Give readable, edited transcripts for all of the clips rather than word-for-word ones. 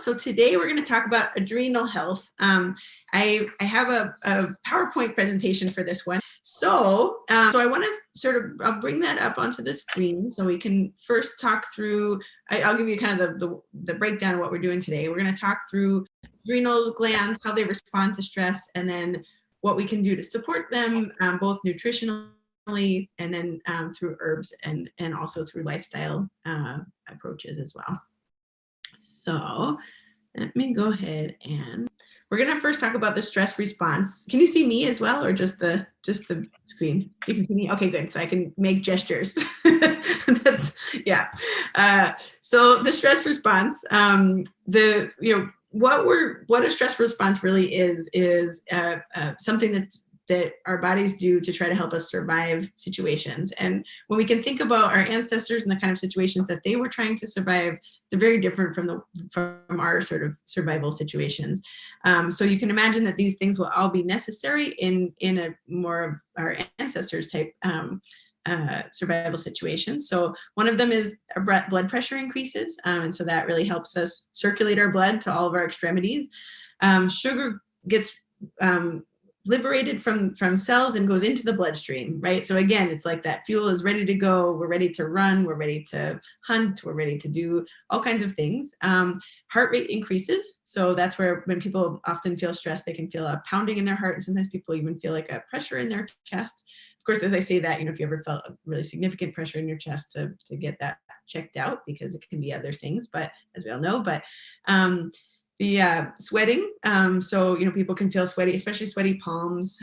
So today we're going to talk about adrenal health. I have a PowerPoint presentation for this one. So I want to I'll bring that up onto the screen so we can first talk through, I'll give you kind of the breakdown of what we're doing today. We're going to talk through adrenal glands, how they respond to stress, and then what we can do to support them, both nutritionally and then through herbs and also through lifestyle approaches as well. So let me go ahead and we're going to first talk about the stress response. Can you see me as well, or just the screen? You can see me. Okay, good. So I can make gestures. That's yeah. So the stress response, what a stress response really is something that our bodies do to try to help us survive situations. And when we can think about our ancestors and the kind of situations that they were trying to survive, they're very different from our sort of survival situations. So you can imagine that these things will all be necessary in a more of our ancestors type survival situations. So one of them is our blood pressure increases. And so that really helps us circulate our blood to all of our extremities. Sugar gets liberated from cells and goes into the bloodstream, right? So again, it's like that fuel is ready to go. We're ready to run. We're ready to hunt. We're ready to do all kinds of things. Heart rate increases. So that's where when people often feel stressed, they can feel a pounding in their heart. And sometimes people even feel like a pressure in their chest. Of course, as I say that, if you ever felt a really significant pressure in your chest, to get that checked out, because it can be other things, but as we all know, the sweating, so people can feel sweaty, especially sweaty palms,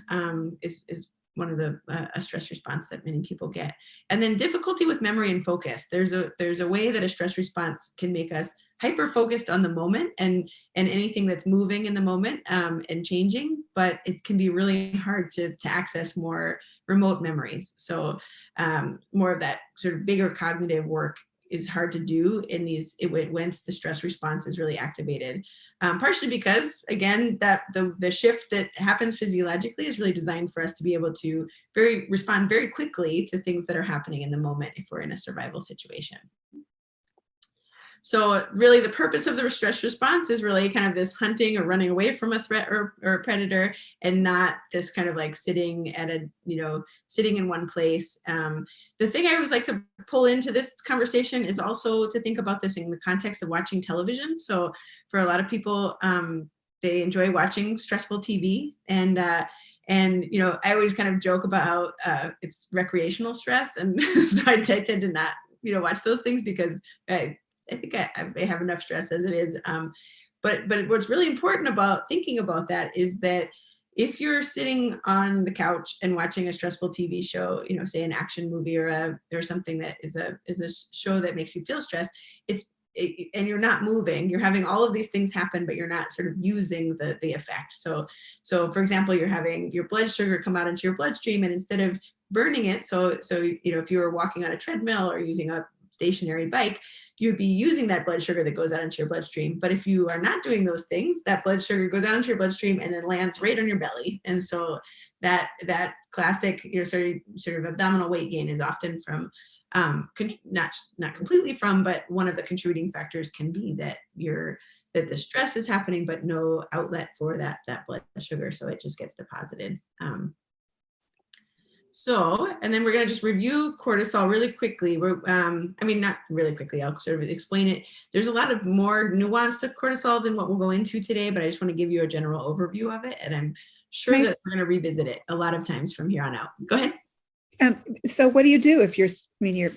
is one of the a stress response that many people get. And then difficulty with memory and focus. There's a way that a stress response can make us hyper focused on the moment and anything that's moving in the moment and changing, but it can be really hard to access more remote memories. So more of that sort of bigger cognitive work is hard to do in these once the stress response is really activated, partially because, again, that the shift that happens physiologically is really designed for us to be able to respond very quickly to things that are happening in the moment if we're in a survival situation. So really the purpose of the stress response is really kind of this hunting or running away from a threat or a predator, and not this kind of like sitting in one place. The thing I always like to pull into this conversation is also to think about this in the context of watching television. So for a lot of people, they enjoy watching stressful TV, and I always kind of joke about how it's recreational stress, and so I tend to not watch those things because I think I have enough stress as it is. But what's really important about thinking about that is that if you're sitting on the couch and watching a stressful TV show, say an action movie or something that is a show that makes you feel stressed, and you're not moving, you're having all of these things happen, but you're not sort of using the effect. So for example, you're having your blood sugar come out into your bloodstream, and instead of burning it, so if you were walking on a treadmill or using a stationary bike, you'd be using that blood sugar that goes out into your bloodstream. But if you are not doing those things, that blood sugar goes out into your bloodstream and then lands right on your belly. And so that classic sort of abdominal weight gain is often from not completely from, but one of the contributing factors can be that the stress is happening, but no outlet for that blood sugar, so it just gets deposited. And then we're going to just review cortisol really quickly. Not really quickly, I'll sort of explain it. There's a lot of more nuance to cortisol than what we'll go into today, but I just want to give you a general overview of it. And I'm sure that we're going to revisit it a lot of times from here on out. Go ahead. So what do you do if you're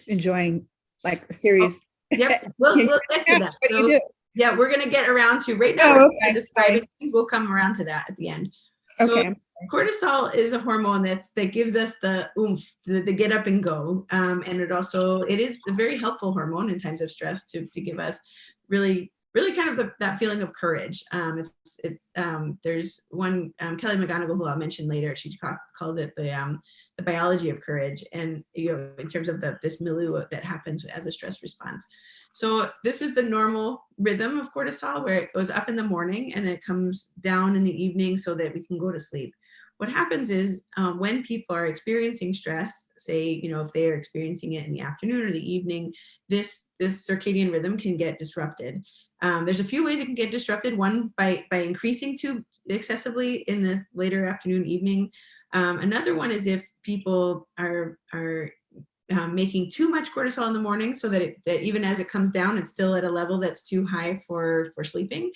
enjoying like a series? Yep, we'll get to that. What do you do? Yeah, we're going to get around to right now. Okay. Describing things. We'll come around to that at the end. Okay. So cortisol is a hormone that gives us the oomph, the get up and go, and it is a very helpful hormone in times of stress to give us really kind of that feeling of courage. There's one Kelly McGonigal, who I'll mention later. She calls it the biology of courage, and in terms of this milieu that happens as a stress response. So this is the normal rhythm of cortisol, where it goes up in the morning and then it comes down in the evening so that we can go to sleep. What happens is when people are experiencing stress, say, if they are experiencing it in the afternoon or the evening, this circadian rhythm can get disrupted. There's a few ways it can get disrupted. One, by increasing too excessively in the later afternoon, evening. Another one is if people are making too much cortisol in the morning, so that even as it comes down, it's still at a level that's too high for sleeping.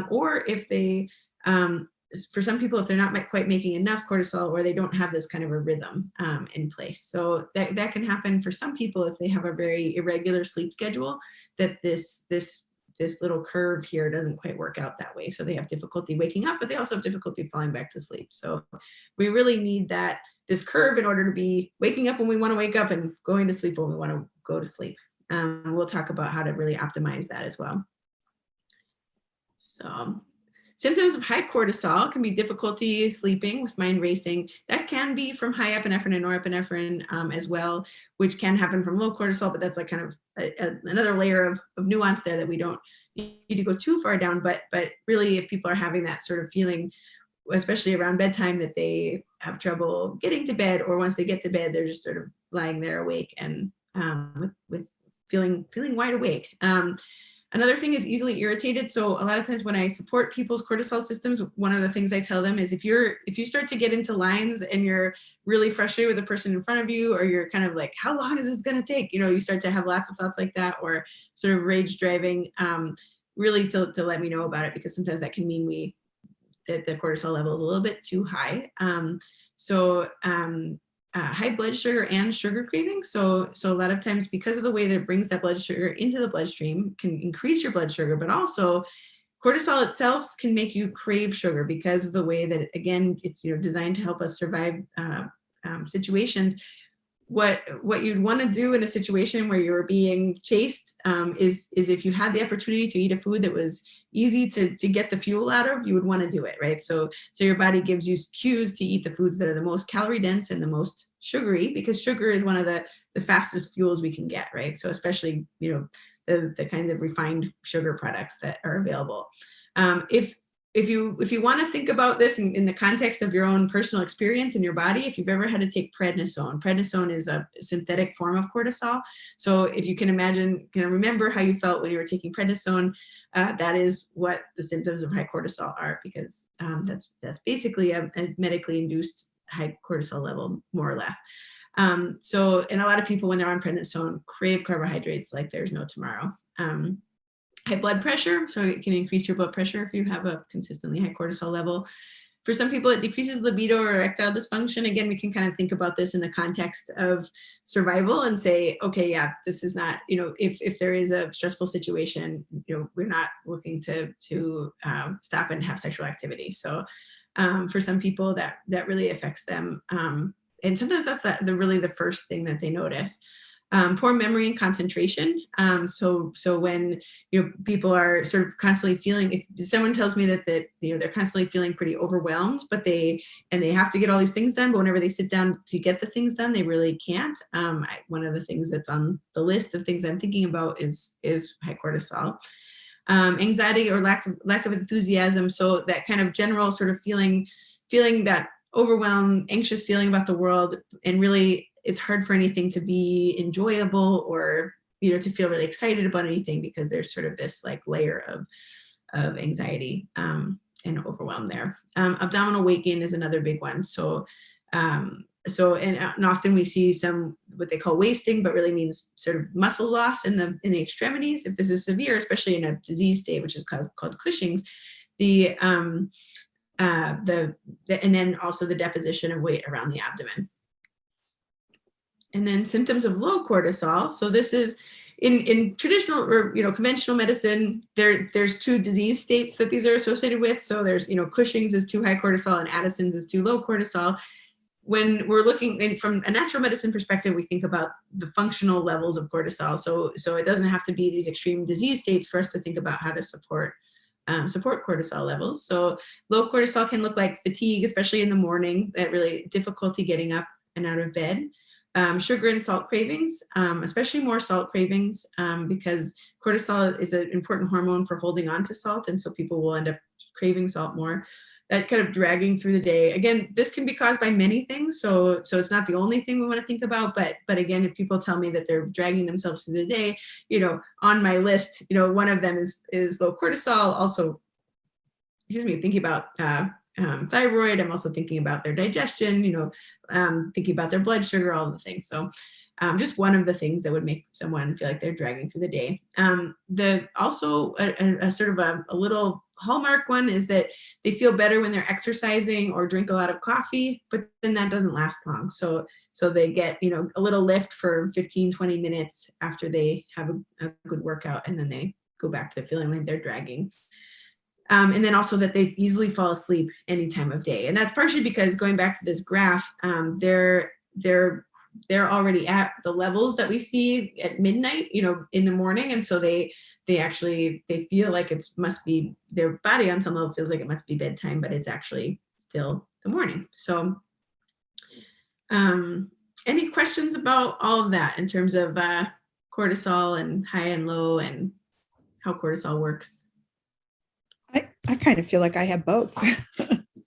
Or if they, for some people, if they're not quite making enough cortisol, or they don't have this kind of a rhythm in place. So that can happen for some people if they have a very irregular sleep schedule, that this little curve here doesn't quite work out that way. So they have difficulty waking up, but they also have difficulty falling back to sleep. So we really need this curve in order to be waking up when we want to wake up and going to sleep when we want to go to sleep. We'll talk about how to really optimize that as well. So symptoms of high cortisol can be difficulty sleeping with mind racing. That can be from high epinephrine and norepinephrine as well, which can happen from low cortisol, but that's like kind of another layer of nuance there that we don't need to go too far down. But really, if people are having that sort of feeling, especially around bedtime, that they have trouble getting to bed, or once they get to bed, they're just sort of lying there awake and with feeling wide awake. Another thing is easily irritated. So a lot of times when I support people's cortisol systems, one of the things I tell them is if you start to get into lines and you're really frustrated with the person in front of you, or you're kind of like, how long is this going to take? You start to have lots of thoughts like that, or sort of rage driving, really to let me know about it, because sometimes that can mean that the cortisol level is a little bit too high. High blood sugar and sugar cravings. So a lot of times, because of the way that it brings that blood sugar into the bloodstream, can increase your blood sugar, but also cortisol itself can make you crave sugar because of the way that, again, it's designed to help us survive situations. What you'd want to do in a situation where you're being chased is if you had the opportunity to eat a food that was easy to get the fuel out of, you would want to do it, right? So your body gives you cues to eat the foods that are the most calorie dense and the most sugary, because sugar is one of the fastest fuels we can get, right? So especially the kind of refined sugar products that are available. If you want to think about this in the context of your own personal experience in your body, if you've ever had to take prednisone is a synthetic form of cortisol. So if you can imagine, remember how you felt when you were taking prednisone, that is what the symptoms of high cortisol are, because that's basically a medically induced high cortisol level, more or less. And a lot of people, when they're on prednisone, crave carbohydrates like there's no tomorrow. High blood pressure, so it can increase your blood pressure if you have a consistently high cortisol level. For some people, it decreases libido or erectile dysfunction. Again, we can kind of think about this in the context of survival and say, okay, yeah, this is not, if there is a stressful situation, we're not looking to stop and have sexual activity. So for some people, that really affects them. And sometimes that's really the first thing that they notice. Poor memory and concentration. So when people are sort of constantly feeling, if someone tells me that they're constantly feeling pretty overwhelmed, but they have to get all these things done, but whenever they sit down to get the things done, they really can't. One of the things that's on the list of things I'm thinking about is high cortisol. Anxiety or lack of enthusiasm. So that kind of general sort of feeling that overwhelmed, anxious feeling about the world, and really it's hard for anything to be enjoyable or to feel really excited about anything, because there's sort of this like layer of anxiety and overwhelm there. Abdominal weight gain is another big one. And often we see some what they call wasting, but really means sort of muscle loss in the extremities. If this is severe, especially in a disease state, which is called Cushing's, and then also the deposition of weight around the abdomen. And then symptoms of low cortisol. So this is in traditional or conventional medicine, there's two disease states that these are associated with. So there's Cushing's is too high cortisol and Addison's is too low cortisol. When we're looking from a natural medicine perspective, we think about the functional levels of cortisol. So it doesn't have to be these extreme disease states for us to think about how to support cortisol levels. So low cortisol can look like fatigue, especially in the morning, that really difficulty getting up and out of bed. Sugar and salt cravings, especially more salt cravings, because cortisol is an important hormone for holding on to salt, and so people will end up craving salt more. that kind of dragging through the day. Again, this can be caused by many things. So it's not the only thing we want to think about, but again, if people tell me that they're dragging themselves through the day, on my list, one of them is low cortisol. Also, thinking about thyroid. I'm also thinking about their digestion, thinking about their blood sugar, all the things. So just one of the things that would make someone feel like they're dragging through the day. Also a sort of a little hallmark one is that they feel better when they're exercising or drink a lot of coffee, but then that doesn't last long. So they get, a little lift for 15, 20 minutes after they have a good workout, and then they go back to feeling like they're dragging. And then also that they easily fall asleep any time of day. And that's partially because, going back to this graph, they're already at the levels that we see at midnight, in the morning. And so they feel like it must be, their body on some level feels like it must be bedtime, but it's actually still the morning. So any questions about all of that in terms of cortisol and high and low and how cortisol works? I kind of feel like I have both.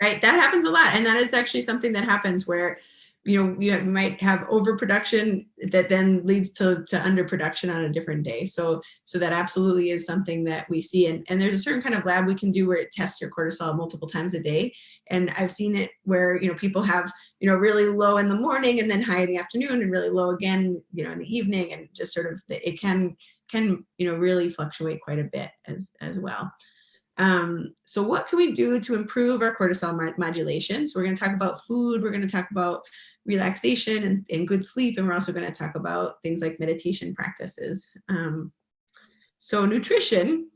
Right. That happens a lot. And that is actually something that happens where, you might have overproduction that then leads to underproduction on a different day. So that absolutely is something that we see. And there's a certain kind of lab we can do where it tests your cortisol multiple times a day. And I've seen it where, people have, really low in the morning and then high in the afternoon and really low again, in the evening, and just sort of, it can, really fluctuate quite a bit as well. So what can we do to improve our cortisol modulation? So we're going to talk about food. We're going to talk about relaxation and good sleep. And we're also going to talk about things like meditation practices. So nutrition.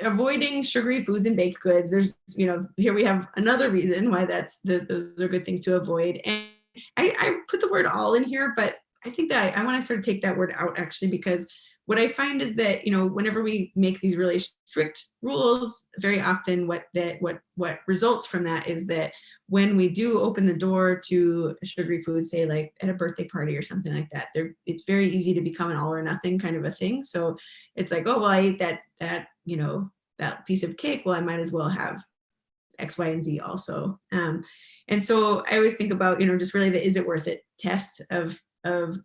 Avoiding sugary foods and baked goods. There's, here we have another reason why those are good things to avoid. And I put the word all in here, but I think that I want to sort of take that word out, actually, because what I find is that, whenever we make these really strict rules, very often what results from that is that when we do open the door to a sugary food, say like at a birthday party or something like that, it's very easy to become an all or nothing kind of a thing. So it's like, oh, well, I ate that piece of cake. Well, I might as well have X, Y, and Z also. And so I always think about, just really the is it worth it test of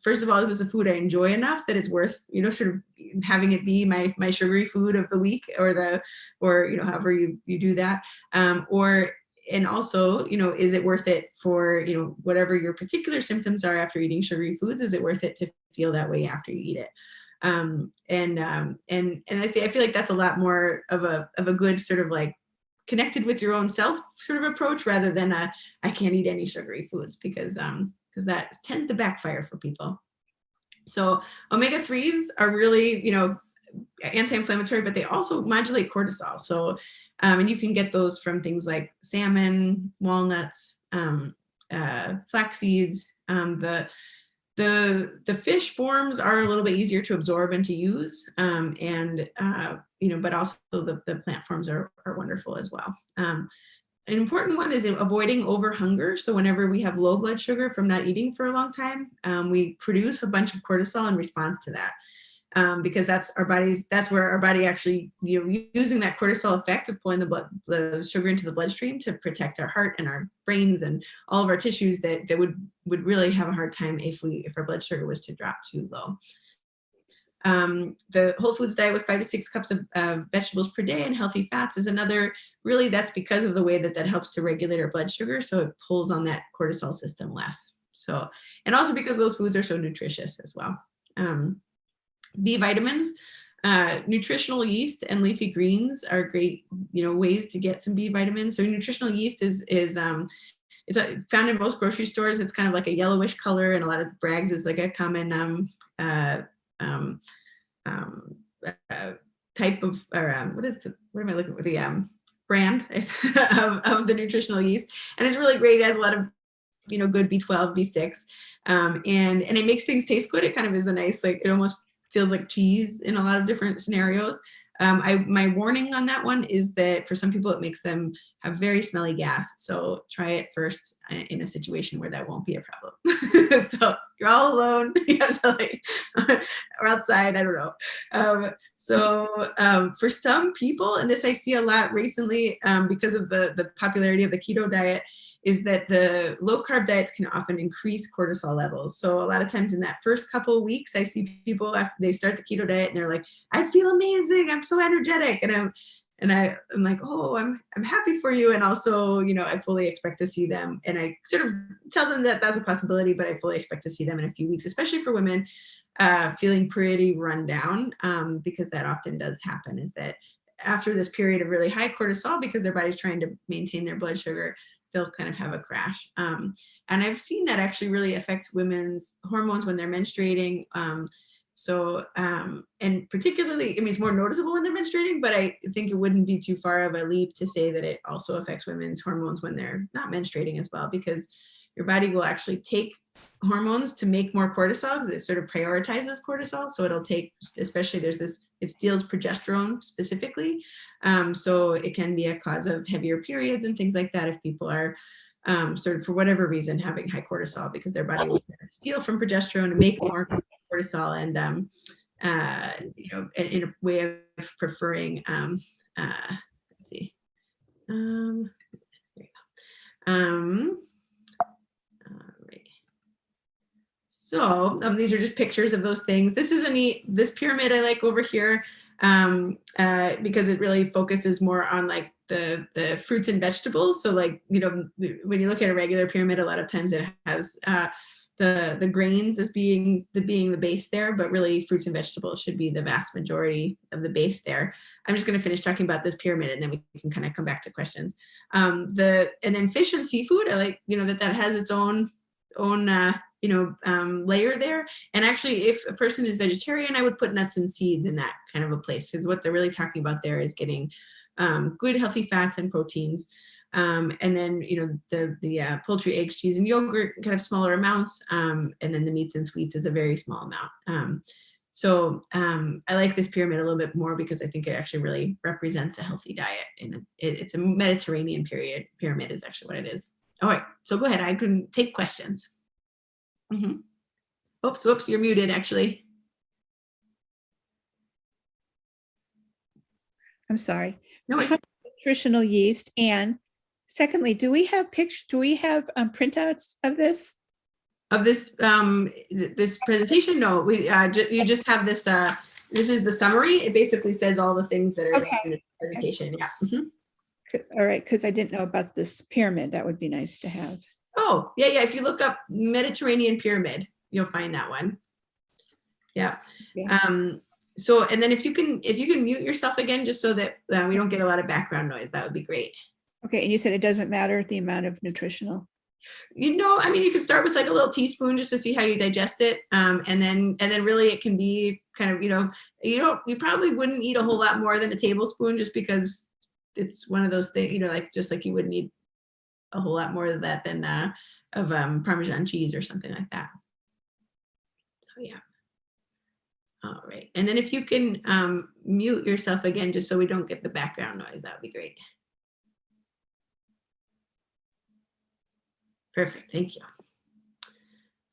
first of all, is this a food I enjoy enough that it's worth, sort of having it be my sugary food of the week, or however you do that. And also, is it worth it for, whatever your particular symptoms are after eating sugary foods? Is it worth it to feel that way after you eat it? And I feel like that's a lot more of a good sort of like connected with your own self sort of approach, rather than I can't eat any sugary foods, because that tends to backfire for people. So omega-3s are really, anti-inflammatory, but they also modulate cortisol. So, and you can get those from things like salmon, walnuts, flax seeds. The fish forms are a little bit easier to absorb and to use, but also the plant forms are wonderful as well. An important one is avoiding over hunger. So whenever we have low blood sugar from not eating for a long time, we produce a bunch of cortisol in response to that, because that's where our body actually, using that cortisol effect of pulling the sugar into the bloodstream to protect our heart and our brains and all of our tissues that would really have a hard time if our blood sugar was to drop too low. The whole foods diet with 5 to 6 cups of vegetables per day and healthy fats is another. Really, that's because of the way that helps to regulate our blood sugar, so it pulls on that cortisol system less. So, and also because those foods are so nutritious as well. B vitamins, nutritional yeast and leafy greens are great, ways to get some B vitamins. So nutritional yeast is it's found in most grocery stores. It's kind of like a yellowish color, and a lot of Bragg's is like a common type of, or what am I looking for? The brand of the nutritional yeast. And it's really great. It has a lot of, good B12, B6, and it makes things taste good. It kind of is a nice, like, it almost feels like cheese in a lot of different scenarios. My warning on that one is that for some people, it makes them have very smelly gas. So try it first in a situation where that won't be a problem. So you're all alone, or outside, I don't know. For some people, and this I see a lot recently because of the popularity of the keto diet, is that the low carb diets can often increase cortisol levels. So a lot of times in that first couple of weeks, I see people after they start the keto diet and they're like, I feel amazing, I'm so energetic. And I'm like, oh, I'm happy for you. And also, I fully expect to see them. And I sort of tell them that that's a possibility, but I fully expect to see them in a few weeks, especially for women feeling pretty run down, because that often does happen, is that after this period of really high cortisol, because their body's trying to maintain their blood sugar, they'll kind of have a crash. And I've seen that actually really affect women's hormones when they're menstruating. And particularly, it's more noticeable when they're menstruating, but I think it wouldn't be too far of a leap to say that it also affects women's hormones when they're not menstruating as well, because your body will actually take hormones to make more cortisol, because it sort of prioritizes cortisol. So it'll take, especially it steals progesterone specifically. So it can be a cause of heavier periods and things like that if people are sort of, for whatever reason, having high cortisol, because their body will steal from progesterone to make more cortisol, and in a way of preferring, let's see, there you go. So these are just pictures of those things. This is this pyramid I like over here, because it really focuses more on like the fruits and vegetables. So when you look at a regular pyramid, a lot of times it has the grains as being the base there, but really fruits and vegetables should be the vast majority of the base there. I'm just going to finish talking about this pyramid, and then we can kind of come back to questions. And then fish and seafood, I like that has its own layer there. And actually, if a person is vegetarian, I would put nuts and seeds in that kind of a place, because what they're really talking about there is getting good healthy fats and proteins. And then the poultry, eggs, cheese, and yogurt, kind of smaller amounts. And then the meats and sweets is a very small amount. So I like this pyramid a little bit more because I think it actually really represents a healthy diet, and it's a Mediterranean pyramid is actually what it is. All right, so go ahead. I can take questions. Mm-hmm. Whoops, you're muted actually. I'm sorry. No, nutritional yeast. And secondly, do we have printouts of this? Of this this presentation? No, you just have this. This is the summary. It basically says all the things that are in the presentation. Yeah. Mm-hmm. All right, because I didn't know about this pyramid. That would be nice to have. Oh, yeah. If you look up Mediterranean pyramid, you'll find that one. Yeah. So, and then if you can mute yourself again, just so that we don't get a lot of background noise, that would be great. Okay, and you said it doesn't matter the amount of nutritional. You can start with like a little teaspoon just to see how you digest it, and then really it can be kind of you probably wouldn't eat a whole lot more than a tablespoon, just because it's one of those things, just like you wouldn't eat a whole lot more of that than of Parmesan cheese or something like that. So yeah. All right, and then if you can mute yourself again, just so we don't get the background noise, that would be great. Perfect, thank you.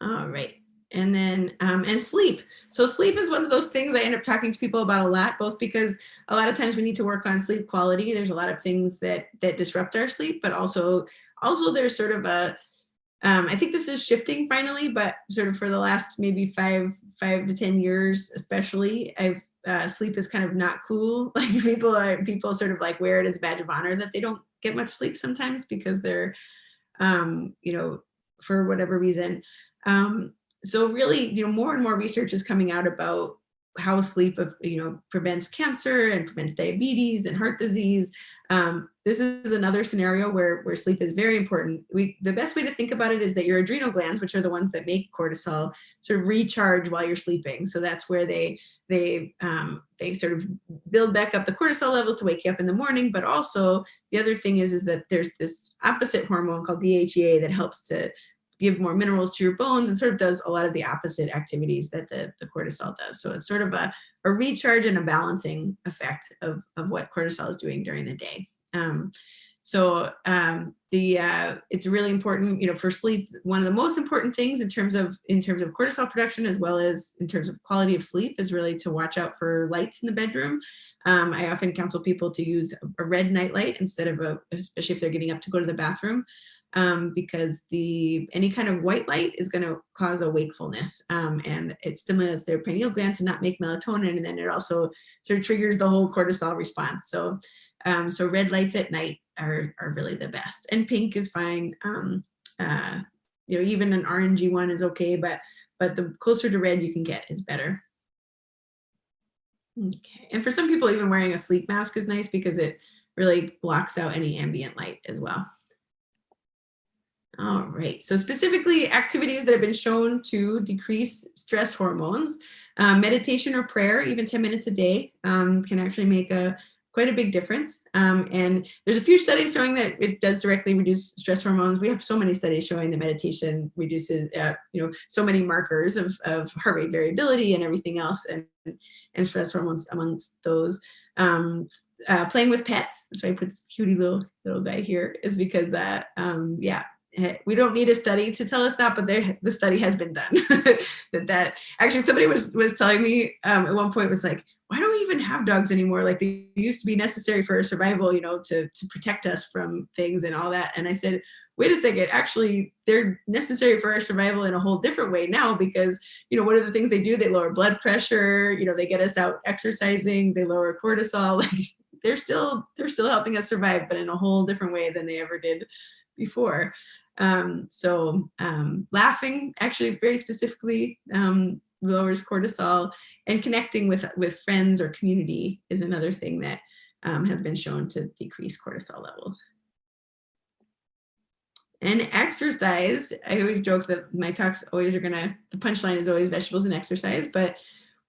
All right, and then and sleep. So sleep is one of those things I end up talking to people about a lot, both because a lot of times we need to work on sleep quality. There's a lot of things that disrupt our sleep, but also there's sort of a, I think this is shifting finally, but sort of for the last maybe 5 to 10 years, especially, sleep is kind of not cool. Like people sort of like wear it as a badge of honor that they don't get much sleep sometimes because they're, for whatever reason. So really, more and more research is coming out about how sleep, prevents cancer and prevents diabetes and heart disease. This is another scenario where sleep is very important. The best way to think about it is that your adrenal glands, which are the ones that make cortisol, sort of recharge while you're sleeping. So that's where they sort of build back up the cortisol levels to wake you up in the morning. But also the other thing is that there's this opposite hormone called DHEA that helps to give more minerals to your bones and sort of does a lot of the opposite activities that the cortisol does. So it's sort of a recharge and a balancing effect of what cortisol is doing during the day. It's really important, for sleep. One of the most important things in terms of cortisol production, as well as in terms of quality of sleep, is really to watch out for lights in the bedroom. I often counsel people to use a red night light instead of especially if they're getting up to go to the bathroom, because any kind of white light is going to cause a wakefulness, and it stimulates their pineal gland to not make melatonin, and then it also sort of triggers the whole cortisol response. So red lights at night are really the best, and pink is fine. Even an orangey one is okay, but the closer to red you can get is better. Okay, and for some people, even wearing a sleep mask is nice because it really blocks out any ambient light as well. All right, so specifically activities that have been shown to decrease stress hormones, meditation or prayer, even 10 minutes a day, can actually make quite a big difference. And there's a few studies showing that it does directly reduce stress hormones. We have so many studies showing that meditation reduces, so many markers of heart rate variability and everything else, and stress hormones amongst those. Playing with pets, that's why I put this cutie little guy here, is because we don't need a study to tell us that, but the study has been done. that actually somebody was telling me at one point, was like, why don't we even have dogs anymore? Like, they used to be necessary for survival, to protect us from things and all that. And I said, wait a second, actually they're necessary for our survival in a whole different way now, because what are the things they do? They lower blood pressure, they get us out exercising, they lower cortisol. Like, they're still helping us survive, but in a whole different way than they ever did before. Laughing actually very specifically lowers cortisol, and connecting with friends or community is another thing that has been shown to decrease cortisol levels. And exercise, I always joke that my talks always the punchline is always vegetables and exercise, but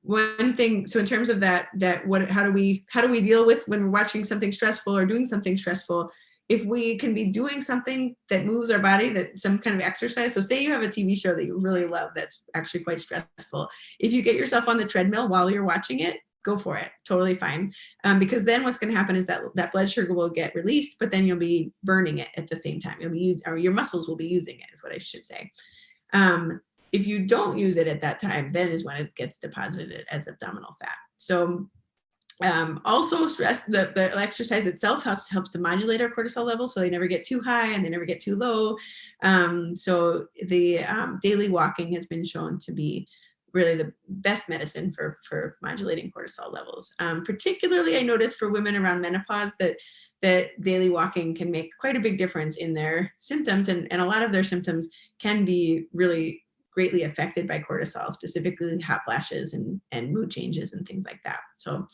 one thing, so in terms of how do we deal with when we're watching something stressful or doing something stressful? If we can be doing something that moves our body, that some kind of exercise. So say you have a TV show that you really love that's actually quite stressful. If you get yourself on the treadmill while you're watching it, go for it, totally fine. Because then what's going to happen is that blood sugar will get released, but then you'll be burning it at the same time. Or your muscles will be using it, is what I should say. If you don't use it at that time, then is when it gets deposited as abdominal fat. So also stress, the exercise itself helps to modulate our cortisol levels, so they never get too high and they never get too low. So the daily walking has been shown to be really the best medicine for modulating cortisol levels. Particularly, I noticed for women around menopause that daily walking can make quite a big difference in their symptoms, and a lot of their symptoms can be really greatly affected by cortisol, specifically hot flashes and mood changes and things like that. So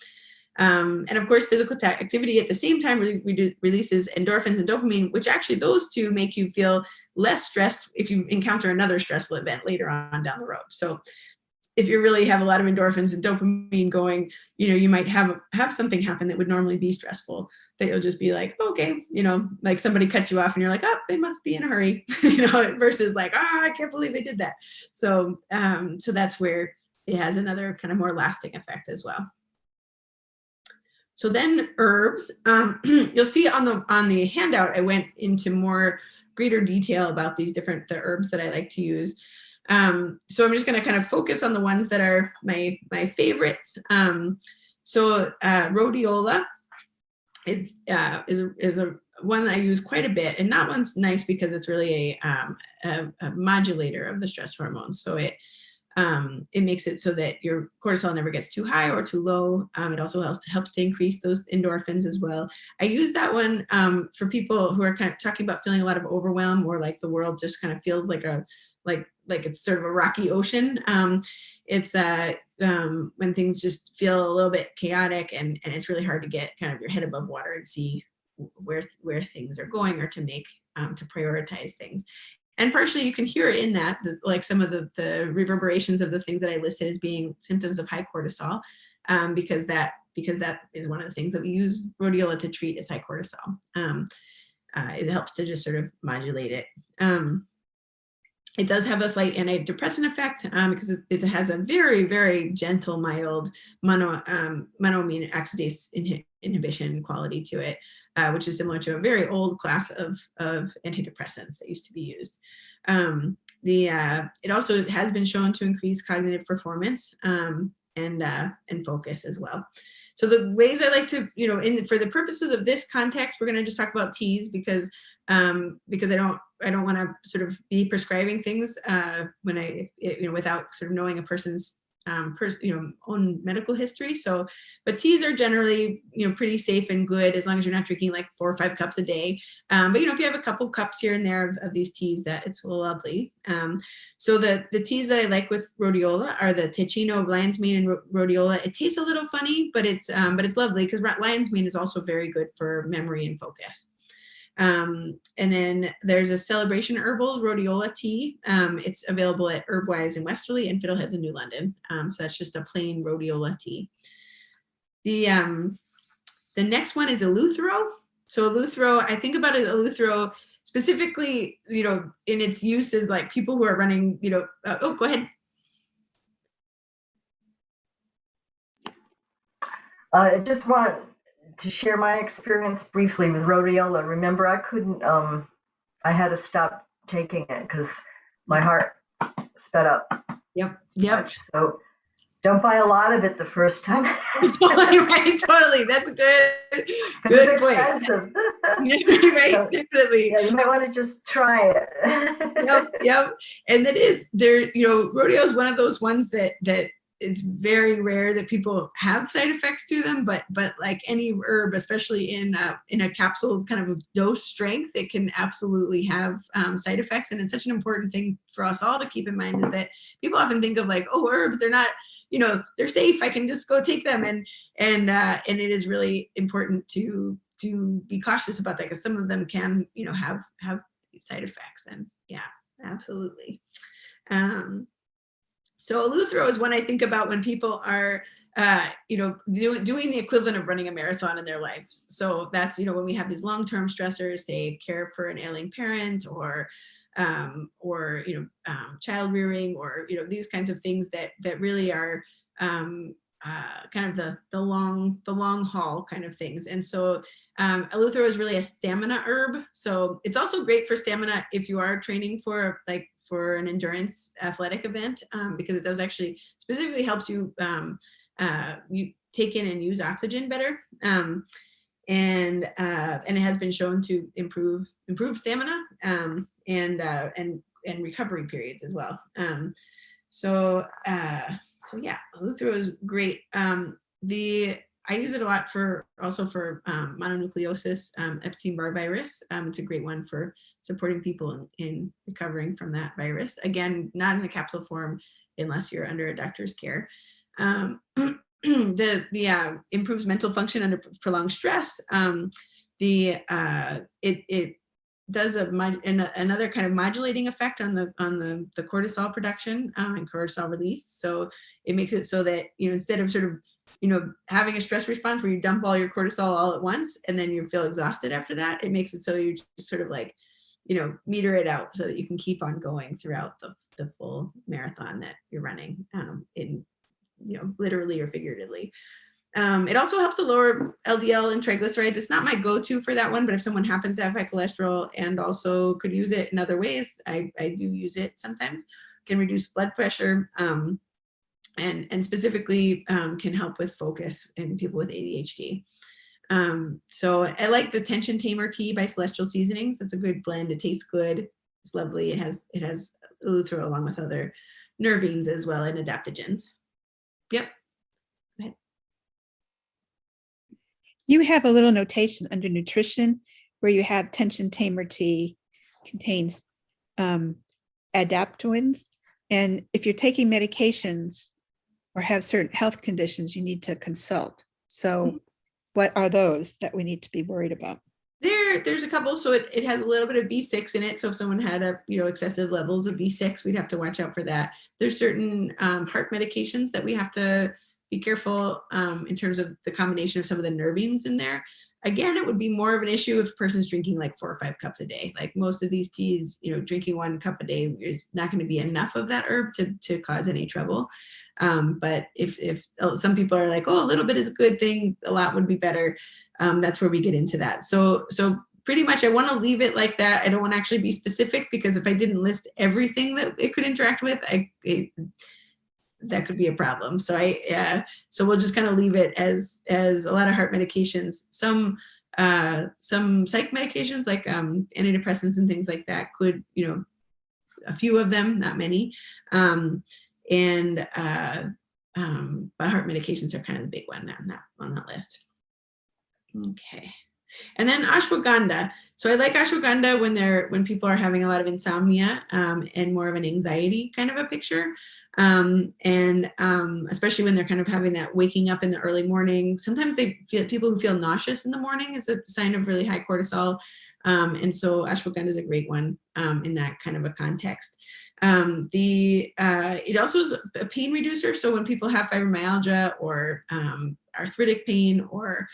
and of course, physical activity at the same time releases endorphins and dopamine, which actually those two make you feel less stressed if you encounter another stressful event later on down the road. So if you really have a lot of endorphins and dopamine going, you might have something happen that would normally be stressful, that you'll just be like, okay, like somebody cuts you off and you're like, oh, they must be in a hurry, versus like, I can't believe they did that. So that's where it has another kind of more lasting effect as well. So then herbs, you'll see on the handout, I went into greater detail about the herbs that I like to use. So I'm just going to kind of focus on the ones that are my favorites. So rhodiola is a one that I use quite a bit, and that one's nice because it's really a modulator of the stress hormones. So it makes it so that your cortisol never gets too high or too low. It also helps to increase those endorphins as well. I use that one for people who are kind of talking about feeling a lot of overwhelm, or like the world just kind of feels like it's sort of a rocky ocean. It's when things just feel a little bit chaotic, and it's really hard to get kind of your head above water and see where things are going, or to prioritize things. And partially you can hear in that, like some of the reverberations of the things that I listed as being symptoms of high cortisol, because that is one of the things that we use rhodiola to treat, is high cortisol. It helps to just sort of modulate it. It does have a slight antidepressant effect because it has a very, very gentle, mild monoamine oxidase inhibition quality to it, which is similar to a very old class of antidepressants that used to be used. It also has been shown to increase cognitive performance and focus as well. So the ways I like to, for the purposes of this context, we're going to just talk about teas because I don't want to sort of be prescribing things when without sort of knowing a person's own medical history. So, but teas are generally, pretty safe and good as long as you're not drinking like 4 or 5 cups a day. But, if you have a couple cups here and there of these teas, that it's lovely. So the teas that I like with rhodiola are the Ticino, lion's mane, and rhodiola. It tastes a little funny, but it's lovely because lion's mane is also very good for memory and focus. And then there's a Celebration Herbals rhodiola tea. It's available at Herbwise in Westerly and Fiddleheads in New London. So that's just a plain rhodiola tea. The next one is Eleuthero. So Eleuthero, I think about it, Eleuthero specifically, in its use is like people who are running, oh, go ahead. I just want to share my experience briefly with rhodiola. Remember, I couldn't, I had to stop taking it because my heart sped up. Yep. Much. So don't buy a lot of it the first time. Totally. That's a good point. Expensive. Right, so, definitely. Yeah, you might want to just try it. Yep. And that is there, rodeo is one of those ones that it's very rare that people have side effects to them, but like any herb, especially in a capsule kind of dose strength, it can absolutely have side effects. And it's such an important thing for us all to keep in mind is that people often think of like, oh, herbs, they're not, they're safe. I can just go take them. And it is really important to be cautious about that because some of them can, have side effects. And yeah, absolutely. So Eleuthero is one I think about when people are, doing the equivalent of running a marathon in their lives. So that's, when we have these long-term stressors, say care for an ailing parent or child rearing or, these kinds of things that really are kind of the long haul kind of things. And so Eleuthero is really a stamina herb. So it's also great for stamina if you are training for an endurance athletic event, because it does actually specifically helps you you take in and use oxygen better, and it has been shown to improve stamina and recovery periods as well. So yeah, Eleuthero is great. I use it a lot for mononucleosis, Epstein-Barr virus. It's a great one for supporting people in recovering from that virus. Again, not in a capsule form unless you're under a doctor's care. The improves mental function under prolonged stress. It does another kind of modulating effect on the cortisol production and cortisol release. So it makes it so that instead of sort of having a stress response where you dump all your cortisol all at once and then you feel exhausted after that, it makes it so you just sort of like, meter it out so that you can keep on going throughout the full marathon that you're running, in, literally or figuratively. It also helps to lower LDL and triglycerides. It's not my go-to for that one, but if someone happens to have high cholesterol and also could use it in other ways, I do use it sometimes. Can reduce blood pressure. And specifically can help with focus in people with ADHD. So I like the Tension Tamer tea by Celestial Seasonings. That's a good blend. It tastes good. It's lovely. It has Eleuthero along with other nervines as well and adaptogens. Yep. Go ahead. You have a little notation under nutrition where you have Tension Tamer tea contains adaptogens. And if you're taking medications or have certain health conditions, you need to consult. So what are those that we need to be worried about? There's a couple. So it has a little bit of B6 in it. So if someone had excessive levels of B6, we'd have to watch out for that. There's certain heart medications that we have to be careful in terms of the combination of some of the nervines in there. Again, it would be more of an issue if a person's drinking like 4 or 5 cups a day. Like most of these teas, you know, drinking 1 cup a day is not going to be enough of that herb to cause any trouble. But if some people are like, oh, a little bit is a good thing, a lot would be better. That's where we get into that. So pretty much I want to leave it like that. I don't want to actually be specific, because if I didn't list everything that it could interact with, that could be a problem. So so we'll just kind of leave it as a lot of heart medications. Some psych medications like antidepressants and things like that could, you know, a few of them, not many. But heart medications are kind of the big one on that list. Okay. And then ashwagandha. So I like ashwagandha when people are having a lot of insomnia and more of an anxiety kind of a picture. Especially when they're kind of having that waking up in the early morning. Sometimes people who feel nauseous in the morning is a sign of really high cortisol. And so ashwagandha is a great one in that kind of a context. It also is a pain reducer. So when people have fibromyalgia or arthritic pain or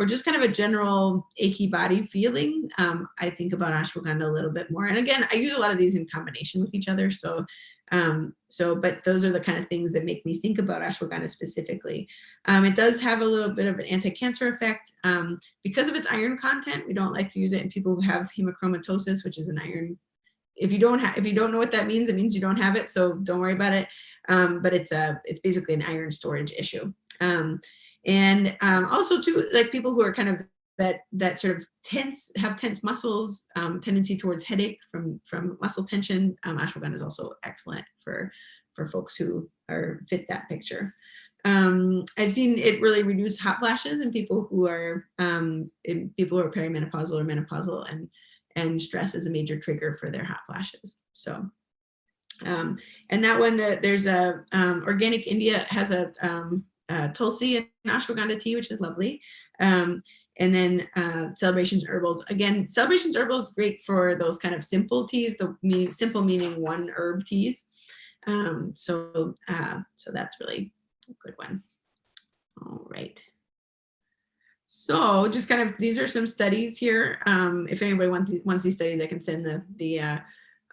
just kind of a general achy body feeling, I think about ashwagandha a little bit more. And again, I use a lot of these in combination with each other. But those are the kind of things that make me think about ashwagandha specifically. It does have a little bit of an anti-cancer effect. Because of its iron content, we don't like to use it in people who have hemochromatosis, which is an iron. If you don't know what that means, it means you don't have it. So don't worry about it. But it's basically an iron storage issue. Also too, like people who are kind of that sort of tense muscles, tendency towards headache from muscle tension. Ashwagandha is also excellent for folks who fit that picture. I've seen it really reduce hot flashes in people who are perimenopausal or menopausal, and stress is a major trigger for their hot flashes. So, and that one, there's Organic India has a Tulsi and ashwagandha tea, which is lovely. And then Celebrations Herbals. Again, Celebrations Herbal is great for those kind of simple teas, simple meaning 1 herb teas. So that's really a good one. All right. So just kind of, these are some studies here. If anybody wants these studies, I can send the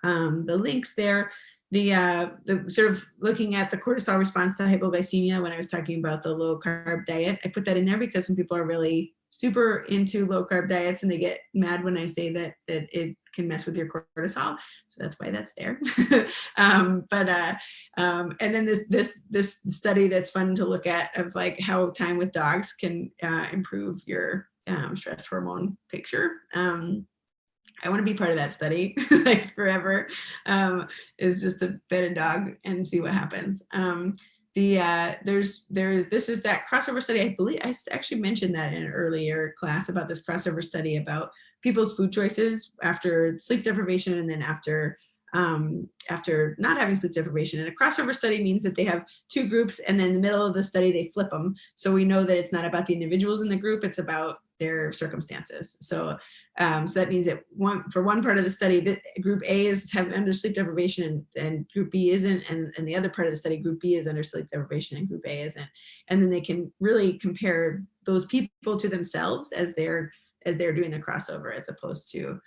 links there. The sort of looking at the cortisol response to hypoglycemia when I was talking about the low carb diet, I put that in there because some people are really super into low carb diets and they get mad when I say that it can mess with your cortisol. So that's why that's there. And then this study that's fun to look at of like how time with dogs can improve your stress hormone picture. I want to be part of that study like forever, is just to pet a dog and see what happens. This is that crossover study. I believe I actually mentioned that in an earlier class about this crossover study about people's food choices after sleep deprivation and then after not having sleep deprivation. And a crossover study means that they have 2 groups, and then in the middle of the study they flip them. So we know that it's not about the individuals in the group, it's about their circumstances. So that means that for one part of the study, that group A is under sleep deprivation and group B isn't, and the other part of the study, group B is under sleep deprivation and group A isn't. And then they can really compare those people to themselves as they're doing the crossover, as opposed to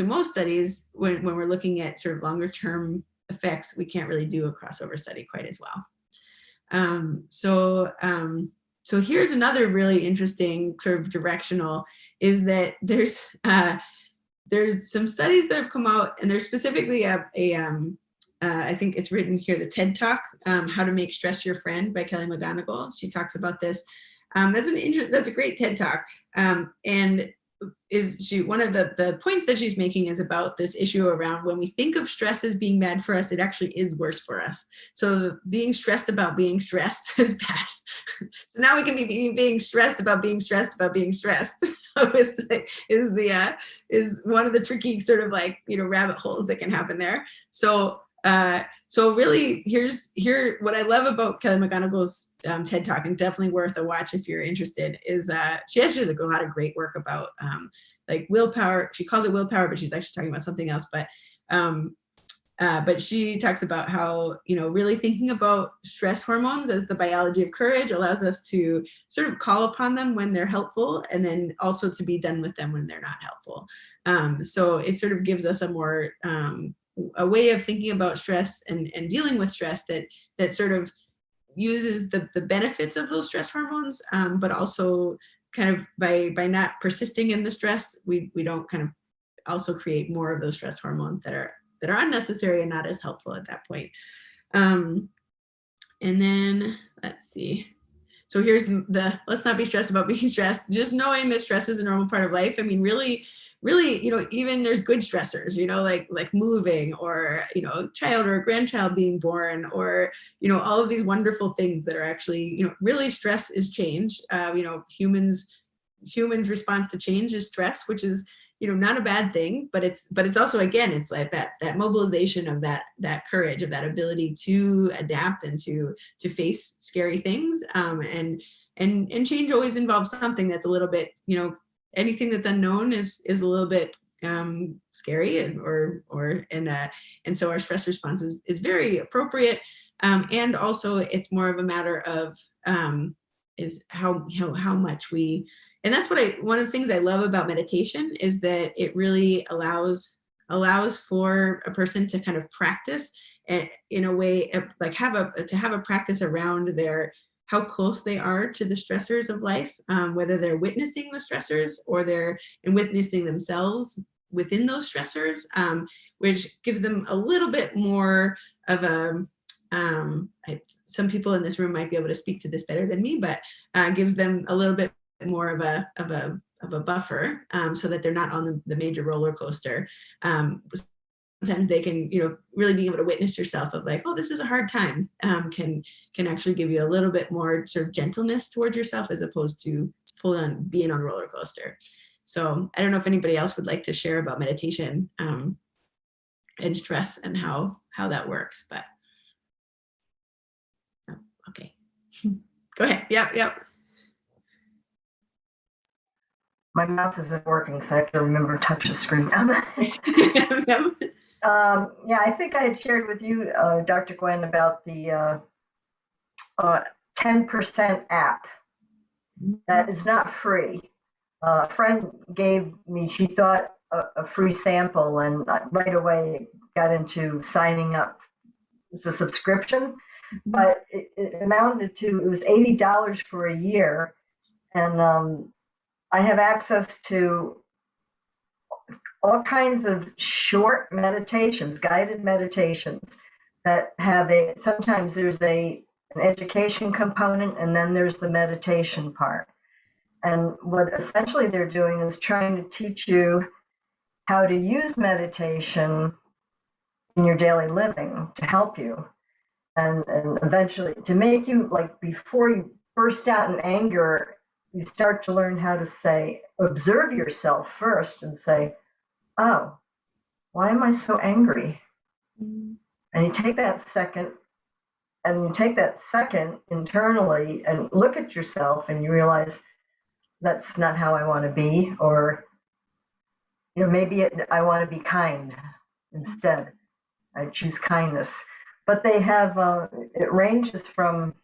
most studies when we're looking at sort of longer term effects, we can't really do a crossover study quite as well. So here's another really interesting sort of directional, is that there's some studies that have come out, and there's specifically I think it's written here, the TED Talk, How to Make Stress Your Friend by Kelly McGonigal. She talks about this. That's a great TED Talk. And one of the points that she's making is about this issue around when we think of stress as being bad for us, it actually is worse for us. So being stressed about being stressed is bad. So now we can be being stressed about being stressed about being stressed. is one of the tricky sort of like, rabbit holes that can happen there. So really, here what I love about Kelly McGonigal's TED Talk, and definitely worth a watch if you're interested, is she actually does a lot of great work about like willpower. She calls it willpower, but she's actually talking about something else. But But she talks about how, really thinking about stress hormones as the biology of courage allows us to sort of call upon them when they're helpful, and then also to be done with them when they're not helpful. So it sort of gives us a more, a way of thinking about stress and dealing with stress that sort of uses the benefits of those stress hormones, but also kind of by not persisting in the stress, we don't kind of also create more of those stress hormones that are unnecessary and not as helpful at that point. And then let's see. So here's let's not be stressed about being stressed. Just knowing that stress is a normal part of life. I mean, really, even there's good stressors, like moving, or, a child or a grandchild being born, or, all of these wonderful things that are actually, really stress is change. Humans' response to change is stress, which is, not a bad thing, but it's also, again, it's like that mobilization of that courage, of that ability to adapt and to face scary things. And change always involves something that's a little bit, anything that's unknown is a little bit scary, and so our stress response is very appropriate. And also it's more of a matter of is how much we, and that's one of the things I love about meditation is that it really allows for a person to kind of practice in a way, like have a practice around how close they are to the stressors of life, whether they're witnessing the stressors or they're witnessing themselves within those stressors, which gives them a little bit more of a, some people in this room might be able to speak to this better than me, but gives them a little bit more of a buffer, so that they're not on the major roller coaster. Sometimes they can, really be able to witness yourself of like, oh, this is a hard time, can actually give you a little bit more sort of gentleness towards yourself, as opposed to full on being on a roller coaster. So I don't know if anybody else would like to share about meditation and stress and how that works, but okay. Go ahead. Yep. My mouse isn't working, so I have to remember to touch the screen. Yeah, I think I had shared with you, Dr. Gwenn, about the 10% app that is not free. A friend gave me, she thought a free sample, and right away got into signing up. It's a subscription, but it amounted to, it was $80 for a year, and I have access to all kinds of short meditations, guided meditations that have sometimes there's an education component, and then there's the meditation part. And what essentially they're doing is trying to teach you how to use meditation in your daily living to help you. And eventually to make you, like, before you burst out in anger, you start to learn how to observe yourself first and say, oh, why am I so angry? And you take that second, internally and look at yourself, and you realize that's not how I want to be, or maybe I want to be kind instead. I choose kindness. But they have it ranges from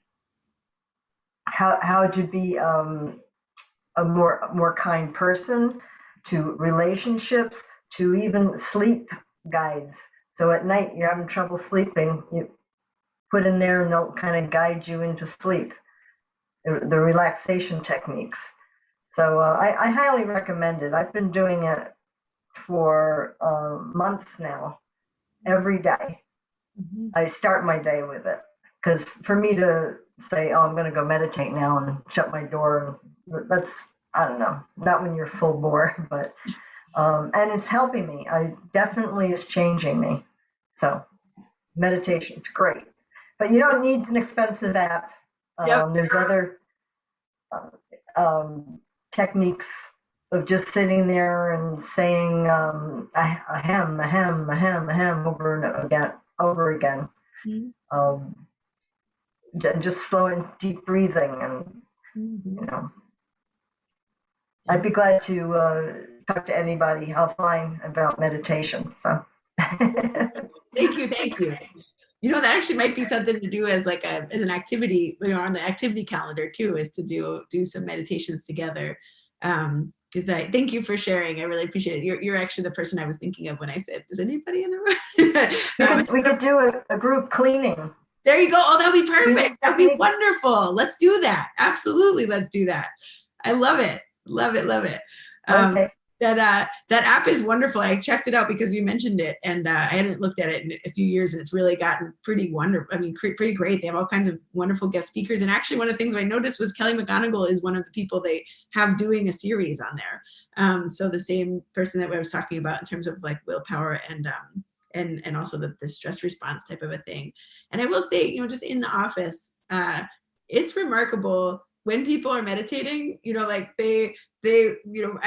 how to be a more kind person, to relationships, to even sleep guides. So at night you're having trouble sleeping, you put in there and they'll kind of guide you into sleep, the relaxation techniques. So I highly recommend it. I've been doing it for months now, every day. I start my day with it, because for me to say, oh, I'm going to go meditate now and shut my door, that's, I don't know, not when you're full bore, but and it's helping me. I definitely is changing me. So meditation's great, but you don't need an expensive app. There's other techniques of just sitting there and saying ahem, ahem, ahem, ahem over again. Just slow and deep breathing, and I'd be glad to talk to anybody offline about meditation. So Thank you, thank you. You know, that actually might be something to do as like as an activity, you know, on the activity calendar too, is to do some meditations together. Is thank you for sharing. I really appreciate it. You're actually the person I was thinking of when I said, is anybody in the room? We could do a group cleaning. There you go. Oh, that'd be perfect. That'd be wonderful. Let's do that. Absolutely. Let's do that. I love it. Love it. Love it. Okay. That app is wonderful. I checked it out because you mentioned it, and I hadn't looked at it in a few years, and it's really gotten pretty wonderful. I mean, pretty great. They have all kinds of wonderful guest speakers, and actually, one of the things I noticed was Kelly McGonigal is one of the people they have doing a series on there. So the same person that I was talking about in terms of like willpower and also the stress response type of a thing. And I will say, you know, just in the office, it's remarkable when people are meditating, you know, like they, you know,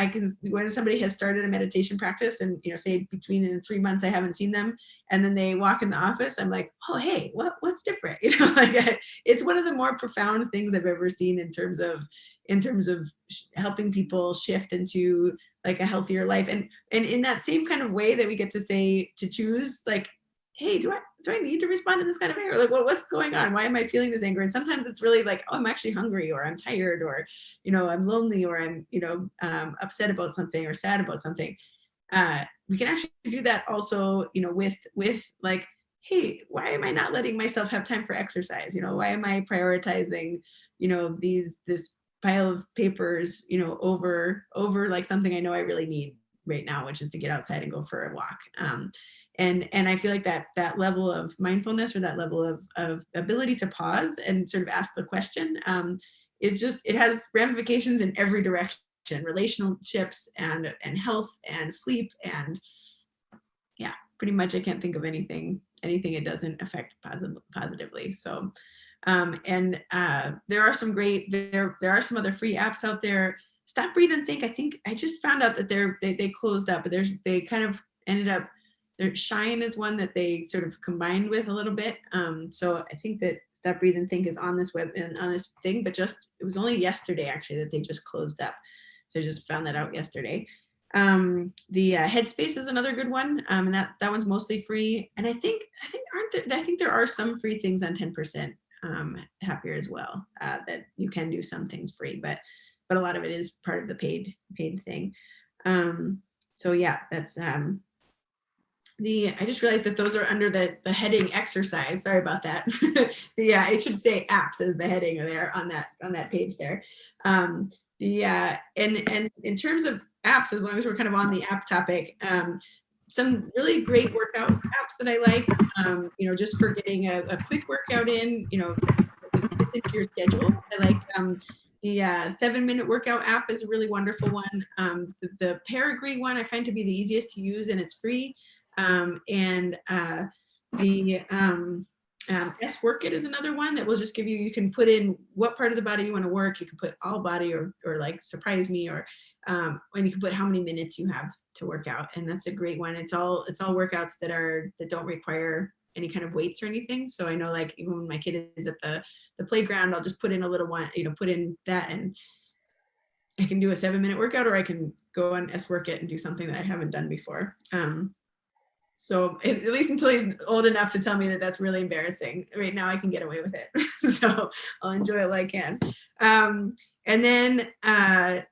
when somebody has started a meditation practice and, you know, say between 3 months, I haven't seen them, and then they walk in the office, I'm like, oh, hey, what's different? You know, like it's one of the more profound things I've ever seen in terms of helping people shift into like a healthier life. And in that same kind of way that we get to say, to choose, like, hey, do I need to respond in this kind of anger? Like, what's going on? Why am I feeling this anger? And sometimes it's really like, oh, I'm actually hungry, or I'm tired, or, you know, I'm lonely, or I'm, you know, upset about something or sad about something. We can actually do that also, you know, with like, hey, why am I not letting myself have time for exercise? You know, why am I prioritizing, you know, this pile of papers, you know, over like something I know I really need right now, which is to get outside and go for a walk. And I feel like that level of mindfulness, or that level of ability to pause and sort of ask the question, it has ramifications in every direction, relationships and health and sleep, and yeah, pretty much I can't think of anything it doesn't affect positively. So there are some great, there are some other free apps out there. Stop, Breathe, and Think. I think I just found out that they closed up, but they kind of ended up, Shine is one that they sort of combined with a little bit. So I think that Stop, Breathe, and Think is on this web and on this thing, but it was only yesterday actually that they just closed up. So I just found that out yesterday. The Headspace is another good one, and that one's mostly free. And I think there are some free things on 10% Happier as well, that you can do some things free, but a lot of it is part of the paid thing. So yeah, that's I just realized that those are under the heading exercise. Sorry about that. It should say apps as the heading there on that page there. And in terms of apps, as long as we're kind of on the app topic, some really great workout apps that I like, you know, just for getting a quick workout in, you know, fits into your schedule. I like the 7-minute workout app is a really wonderful one. The Peregrine one I find to be the easiest to use, and it's free. The S Work It is another one that will just give you can put in what part of the body you want to work. You can put all body or like surprise me, or and you can put how many minutes you have to work out. And that's a great one. It's all workouts that don't require any kind of weights or anything. So I know, like, even when my kid is at the playground, I'll just put in a little one, you know, put in that, and I can do a 7-minute workout, or I can go on S Work It and do something that I haven't done before. So at least until he's old enough to tell me that that's really embarrassing. Right now I can get away with it. So I'll enjoy it while I can. And then a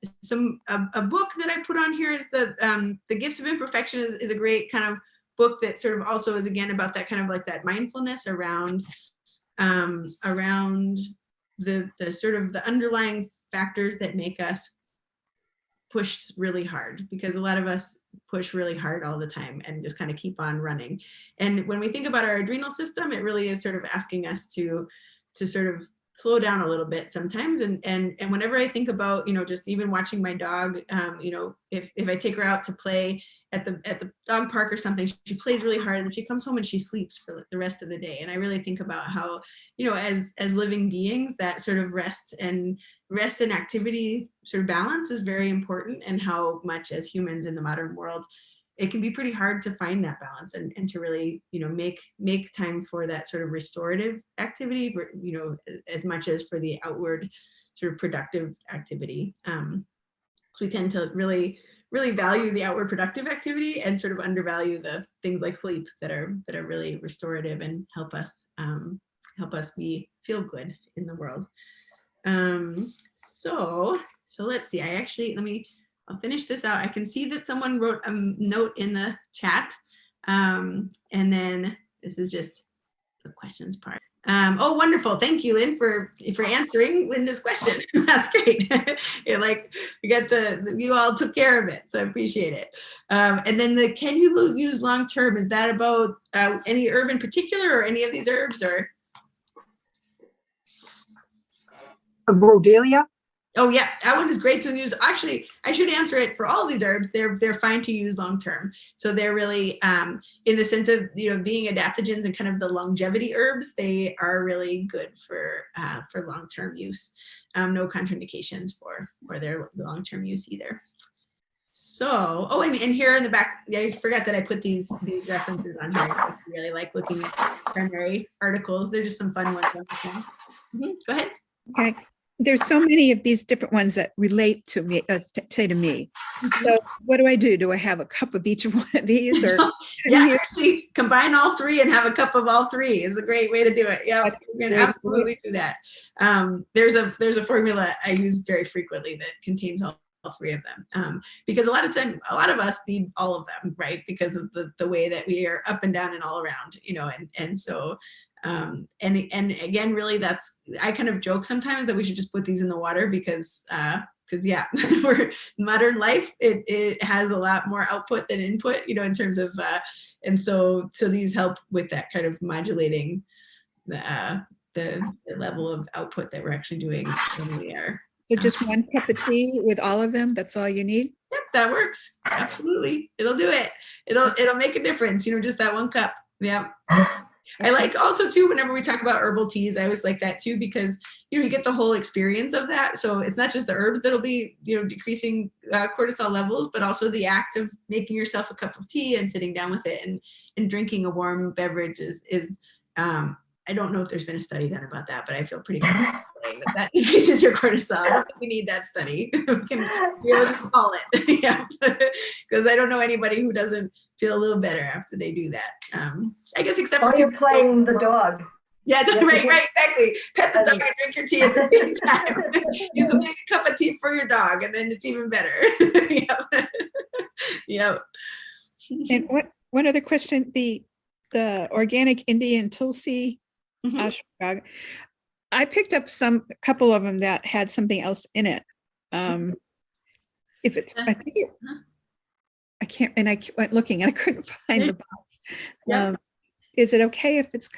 book that I put on here is the Gifts of Imperfection is a great kind of book that sort of also is, again, about that kind of like that mindfulness around the sort of the underlying factors that make us push really hard, because a lot of us push really hard all the time and just kind of keep on running. And when we think about our adrenal system, it really is sort of asking us to sort of slow down a little bit sometimes. And whenever I think about, you know, just even watching my dog, you know, if I take her out to play at the dog park or something, she plays really hard, and she comes home and she sleeps for the rest of the day. And I really think about how, you know, as living beings, that sort of rest and activity sort of balance is very important, and how much as humans in the modern world, it can be pretty hard to find that balance and to really, you know, make time for that sort of restorative activity, for, you know, as much as for the outward sort of productive activity. So we tend to really really value the outward productive activity and sort of undervalue the things like sleep that are really restorative and help us feel good in the world. So let's see. I'll finish this out. I can see that someone wrote a note in the chat, and then this is just the questions part. Oh, wonderful. Thank you, Lynn, for answering Linda's question. That's great. You're like, you all took care of it, so I appreciate it. And then can you use long-term? Is that about any herb in particular or any of these herbs, or? Rhodelia? Oh yeah, that one is great to use. Actually, I should answer it for all these herbs. They're fine to use long term. So they're really in the sense of being adaptogens and kind of the longevity herbs. They are really good for long term use. No contraindications for their long term use either. So and here in the back, I forgot that I put these references on here. I really like looking at primary articles. They're just some fun ones. Go ahead. Okay. There's so many of these different ones that relate to me, say to me. So what do I do? Do I have a cup of each one of these? Or yeah, actually combine all three and have a cup of all three is a great way to do it. Yeah, you can absolutely do that. There's a formula I use very frequently that contains all three of them, because a lot of us need all of them, right? Because of the way that we are up and down and all around, and so and again, really, I kind of joke sometimes that we should just put these in the water because yeah, we're modern life, it has a lot more output than input, in terms of and so these help with that kind of modulating the level of output that we're actually doing when we are. So just one cup of tea with all of them, that's all you need? Yep, that works. Absolutely. It'll do it. It'll make a difference, just that one cup. Yeah. I like also too, whenever we talk about herbal teas, I always like that too, because you get the whole experience of that. So it's not just the herbs that'll be decreasing cortisol levels, but also the act of making yourself a cup of tea and sitting down with it and drinking a warm beverage is I don't know if there's been a study done about that, but I feel pretty confident saying that increases your cortisol. I don't think we need that study. We can be able to call it. Yeah, because I don't know anybody who doesn't feel a little better after they do that. I guess except for you're playing the dog. Yeah, right, exactly. Pet the dog and drink your tea at the same time. You can make a cup of tea for your dog, and then it's even better. Yep. Yep. And one other question: the organic Indian Tulsi. Mm-hmm. I picked up a couple of them that had something else in it. If it's, I think I can't, and I went looking and I couldn't find the box. Yeah. Is it okay if it's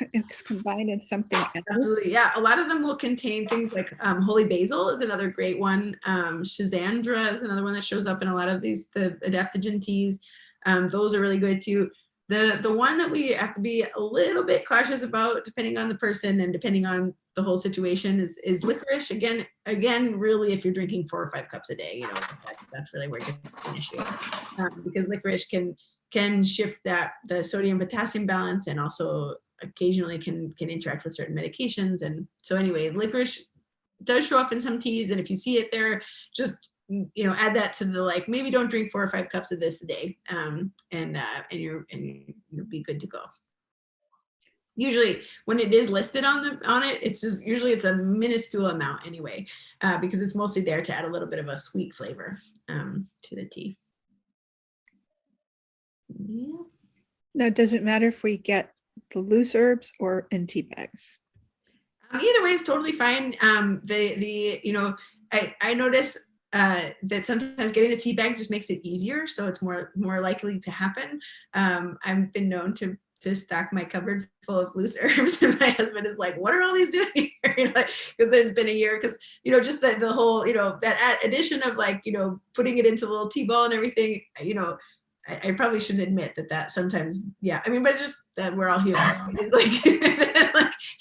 combined in something else? Absolutely, yeah. A lot of them will contain things like holy basil is another great one. Schisandra is another one that shows up in a lot of the adaptogen teas. Those are really good too. The one that we have to be a little bit cautious about, depending on the person and depending on the whole situation, is licorice. Again, really, if you're drinking 4 or 5 cups a day, that's really where it gets an issue, because licorice can shift the sodium potassium balance, and also occasionally can interact with certain medications. And so anyway, licorice does show up in some teas, and if you see it there, just add that to the maybe don't drink 4 or 5 cups of this a day, and you'll be good to go. Usually when it is listed on it, it's just usually it's a minuscule amount anyway, because it's mostly there to add a little bit of a sweet flavor to the tea. Yeah. Now, does it matter if we get the loose herbs or in tea bags? Either way is totally fine. I notice that sometimes getting the tea bags just makes it easier, so it's more likely to happen. I've been known to stock my cupboard full of loose herbs, and my husband is like, "What are all these doing here?" Because it's been a year. Because just the whole that addition of putting it into the little tea ball and everything. I probably shouldn't admit that sometimes, yeah. I mean, but it's just that we're all human. It's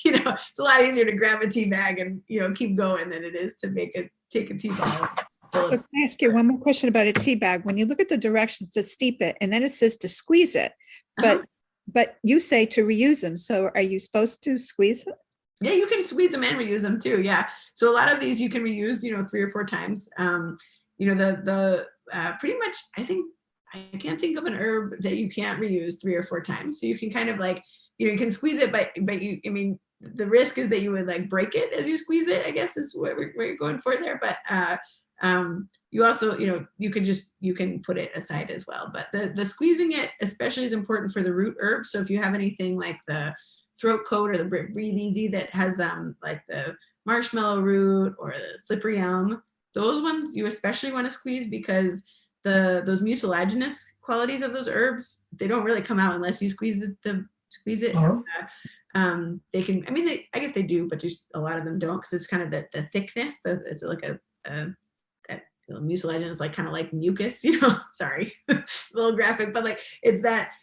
it's a lot easier to grab a tea bag and keep going than it is to take a tea ball. So can I ask you one more question about a tea bag? When you look at the directions to steep it, and then it says to squeeze it, but you say to reuse them. So are you supposed to squeeze it? Yeah, you can squeeze them and reuse them too. Yeah. So a lot of these you can reuse, 3 or 4 times. pretty much, I can't think of an herb that you can't reuse 3 or 4 times. So you can kind of like, you can squeeze it, but the risk is that you would like break it as you squeeze it, I guess is what you're going for there. But you also, you can put it aside as well. But the squeezing it especially is important for the root herbs. So if you have anything like the throat coat or the breathe easy that has like the marshmallow root or the slippery elm, those ones you especially want to squeeze, because those mucilaginous qualities of those herbs, they don't really come out unless you squeeze it. They can, I guess they do, but just a lot of them don't, because it's kind of the thickness. It's like that mucilagin is like kind of like mucus, sorry, a little graphic, but like it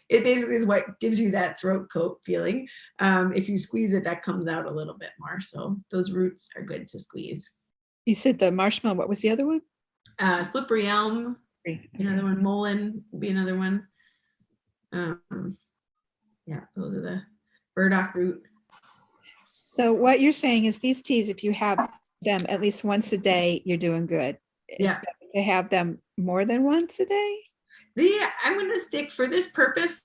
basically is what gives you that throat coat feeling. If you squeeze it, that comes out a little bit more. So those roots are good to squeeze. You said the marshmallow, what was the other one? Slippery elm, another one. Mullein would be another one. Yeah, those are the burdock root. So what you're saying is these teas, if you have them at least once a day, you're doing good. It's better to have them more than once a day? I'm going to stick for this purpose,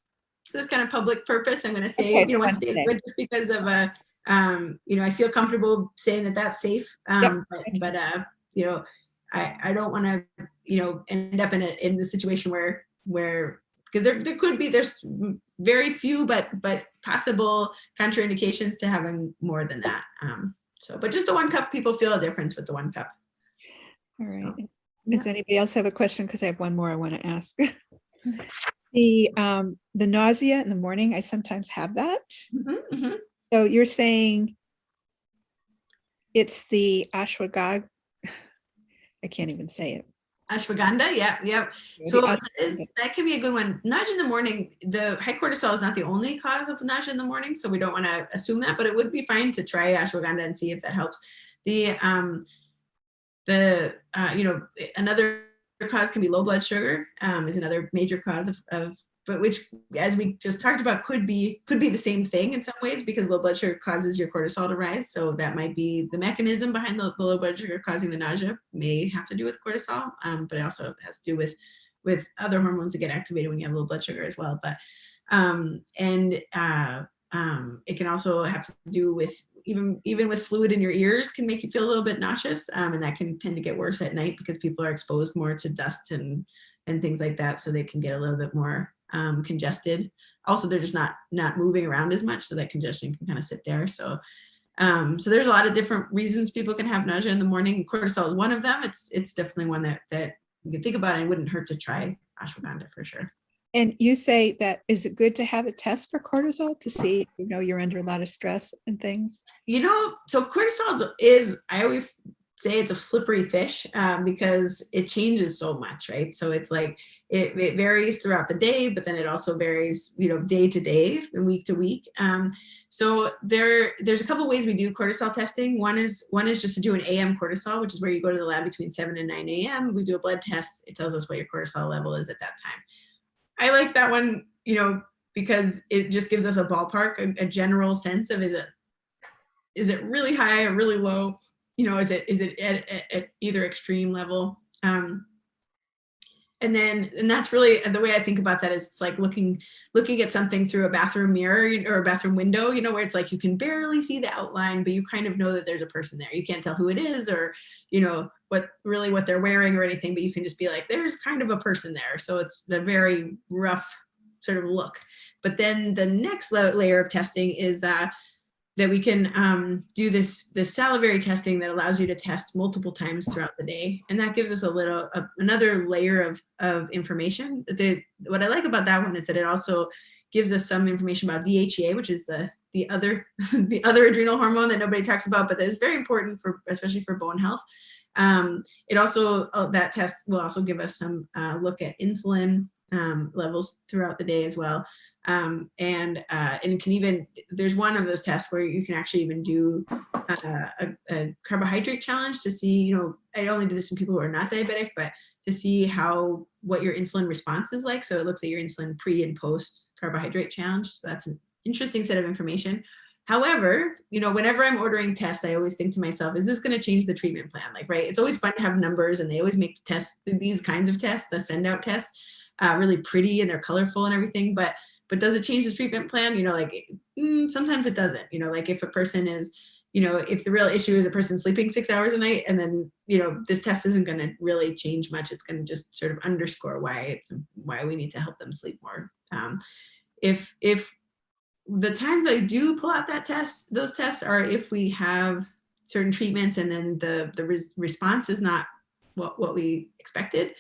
this kind of public purpose. I'm going to say, once a day is good, just because of I feel comfortable saying that that's safe. But I don't want to, end up in the situation where because there could be, there's very few, but possible contraindications to having more than that. But just the 1 cup, people feel a difference with the 1 cup. All right. So, does anybody else have a question? Because I have one more I want to ask. The nausea in the morning, I sometimes have that. Mm-hmm. So you're saying it's the ashwagandha? I can't even say it. Ashwagandha, yeah. So that can be a good one. Nausea in the morning, the high cortisol is not the only cause of nausea in the morning, so we don't want to assume that, but it would be fine to try ashwagandha and see if that helps. Another cause can be low blood sugar, is another major cause but which, as we just talked about, could be the same thing in some ways, because low blood sugar causes your cortisol to rise. So that might be the mechanism behind the low blood sugar causing the nausea. May have to do with cortisol, but it also has to do with other hormones that get activated when you have low blood sugar as well. But it can also have to do with even with fluid in your ears can make you feel a little bit nauseous, and that can tend to get worse at night because people are exposed more to dust and things like that, so they can get a little bit more congested. Also, they're just not moving around as much, so that congestion can kind of sit there. So there's a lot of different reasons people can have nausea in the morning. Cortisol is one of them. It's definitely one that you can think about, and it wouldn't hurt to try ashwagandha for sure. And you say that, is it good to have a test for cortisol to see, you're under a lot of stress and things? So cortisol is, I always say it's a slippery fish, because it changes so much, right? So it's like, it varies throughout the day, but then it also varies, day to day and week to week. So there's a couple ways we do cortisol testing. One is just to do an AM cortisol, which is where you go to the lab between 7 and 9 a.m. We do a blood test. It tells us what your cortisol level is at that time. I like that one, because it just gives us a ballpark, a general sense of, is it really high or really low? Is it at either extreme level? And that's really the way I think about that, is it's like looking at something through a bathroom mirror or a bathroom window, where it's like you can barely see the outline, but you kind of know that there's a person there. You can't tell who it is or, what they're wearing or anything, but you can just be like, there's kind of a person there. So it's a very rough sort of look. But then the next layer of testing is that we can do this salivary testing that allows you to test multiple times throughout the day. And that gives us another layer of information. What I like about that one is that it also gives us some information about DHEA, which is the other adrenal hormone that nobody talks about, but that is very important especially for bone health. It also, that test will also give us some look at insulin levels throughout the day as well. And it can even, there's one of those tests where you can actually even do a carbohydrate challenge to see, I only do this in people who are not diabetic, but to see what your insulin response is like. So it looks at your insulin pre and post carbohydrate challenge. So that's an interesting set of information. However, whenever I'm ordering tests, I always think to myself, is this going to change the treatment plan? Like, right. It's always fun to have numbers, and they always make tests, these kinds of tests, the send out tests, really pretty, and they're colorful and everything. But does it change the treatment plan? Sometimes it doesn't, like if a person is, if the real issue is a person sleeping 6 hours a night, and then, this test isn't going to really change much. It's going to just sort of underscore why we need to help them sleep more. If the times I do pull out those tests are if we have certain treatments and then the response is not what we expected.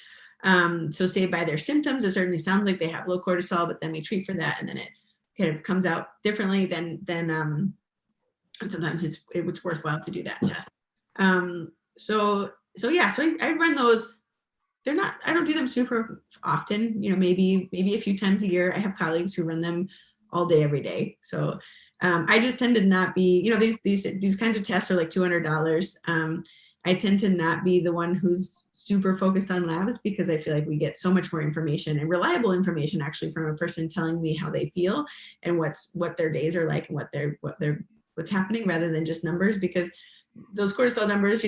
So say by their symptoms, it certainly sounds like they have low cortisol, but then we treat for that, and then it kind of comes out differently, then and sometimes it's worthwhile to do that test. So I run those. I don't do them super often, maybe a few times a year. I have colleagues who run them all day, every day. So I just tend to not be, these kinds of tests are like $200. I tend to not be the one who's super focused on labs, because I feel like we get so much more information, and reliable information actually, from a person telling me how they feel and what their days are like and what's happening, rather than just numbers. Because those cortisol numbers,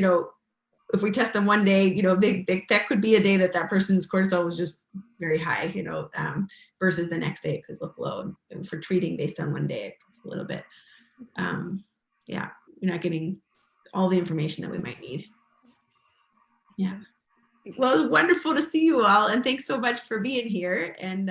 if we test them one day, that could be a day that person's cortisol was just very high, versus the next day it could look low. And for treating based on one day, it's a little bit, you're not getting all the information that we might need. Yeah. Well, it was wonderful to see you all, and thanks so much for being here. And